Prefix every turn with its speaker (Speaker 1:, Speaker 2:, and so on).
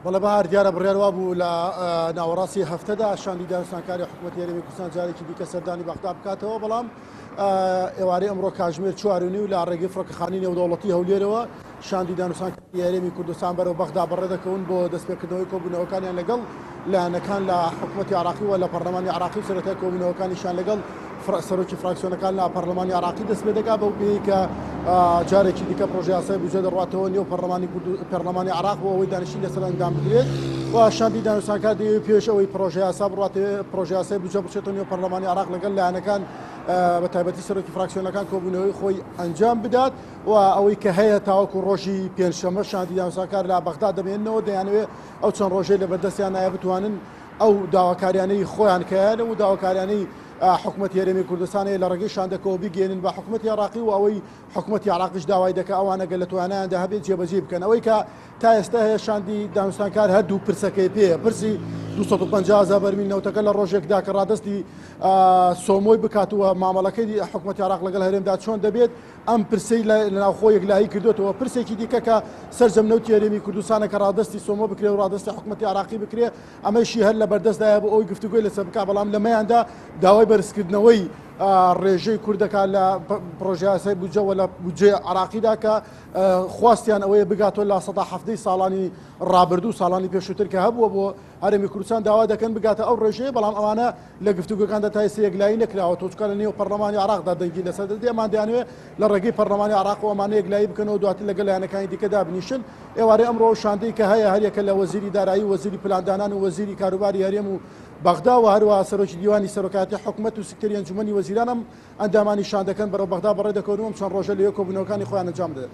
Speaker 1: بەڵێ بەهار دیارە بڕێنەوە بوو لە ناوەڕاستی هەفتەدا شاندی دانوستانکاری حکوومەتی هەرێمی کوردستان جارێکی دیکە سەردانی بەغدا بکاتەوە، بەڵام ئێوارەی ئەمڕۆ کاتژمێر 4:30 لە ڕێگەی فڕۆکەخانەی نێودەوڵەتی هەولێرەوە شاندی دانوستانکاری هەرێمی کوردستان بەرەو بەغدا بەڕێدەکەون بۆ دەستپێکردنەوەی کۆبوونەوەکانیان لەگەڵ لایەنەکان لە حکوومەتی عراقی و لە پەرلەمانی عراقی و سەرەتای کۆبوونەوەکانیشان لەگەڵ سەرۆکی فراکسیۆنەکان لە پەرلەمانی عراقی دەست پێ دەکات بەو پێی کە جارێکی دیکە پرۆژەی یاسای بودجێ دەڕاتەوە نێو پەرلەمانی عراق بۆ ئەوەی دانیشتنی لەسەر ئەنجام بدرێت و شاندی دانوستانکار دەیەوێت پێش ئەوەی پرۆژەی یاسا بڕاتەوە پرۆژەی یاسای بودجێ بچێتەوە نێو پەرلەمانی عراق لەگەڵ لایەنەکان بە تایبەتی سەرۆکی فراکسیۆنەکان کۆبوونەوەی خۆی ئەنجام بدات و ئەوەی کە هەیە تاوەکو ڕۆژی پێنجشەممە شاندی دانوستانکار لە بەغدا دەمێننەوە دەیانوێت ئەو چەند ڕۆژەی لە بەردەستیان نایە بتوانن ئەو داواکاریانەی خۆیان کەیانە و داواکاریانەی حکوومەتی هەرێمی کوردستانی لە ڕێگەی شاندەکەەوە بیگەێنن بە حکوومەتی عراقی و ئەوەی حکوومەتی عراقیش داوای دەکە ئەوانە گەل لە توانایاندا هەبێت جێبەجێ بکەن. ئەوەی کە تا ئێستا هەیە شاندی دانوستانکار هەردوو پرسەکەی پێ پرسی 250,000 بەرمیل نەوتەکە لە ڕۆژێکدا کە ڕادستی سۆمۆی بکاتوە مامەڵەکەی حکوومەتی عراق لەگەڵ هەرێمدا چۆن دەبێت ئەم پرسەی لە ناوخۆ یەکلایی کردوێتەوە. پرسێکی دیکە کە سەرجەم نەوتی هەرێمی کوردستانە کە ڕادستی سۆمۆ بکرێ و ڕادستی حکوومەتی عراقی بکرێ ئەمەشی هەر لە بەردەستدایە بۆ ئەوی گفتوگوی لەسەر بکات، بەڵام لەمەیاندا داوای بەرزکردنەوەی ڕێژەی کوردەکان لە پرۆژەی یاسای بودجێ و لە بودجێ عراقیدا کە خواستیان ئەوەیە بگاتۆ لە 170 ساڵانی ڕابردوو ساڵانی پێشووتر کە هەبووە بۆ هەرێمی کوردستان داوا دەکەن بگاتە ئەو ڕێژەیە، بەڵام ئەوانە لە گفتوگوەکاندا تا ئێستا یەکلایی نەکراوە. تۆچکە لە نێو پەرلەمانی عراقدا دەنگی لەسەر دەدێ، ئەمان دەیانوێت لە ڕێگەی پەرلەمانی عراق و ئەمانە یەکلایی بکەنەوە دواتر لەگەڵ لایەنەکانی دیکەدا بنیشن. ئێوارەی ئەمڕۆ شاندەی کە هەیە هەریەکە لە وەزیری دارایی، وەزیری پلاندانان و وەزیری کاروباری هەرێم و بەغدا و هەروەها سەرۆکی دیوانی سەرۆکاتی حکوومەت و سکتەری ئەنجومەنی وەزیرانم ئەندامانی شاندەکەن بەرەو بەغدا بەڕێ دەکەون و ئەم چەند ڕۆژە لە کۆبوونەوەکانی خۆیان ئەنجام دەدەن.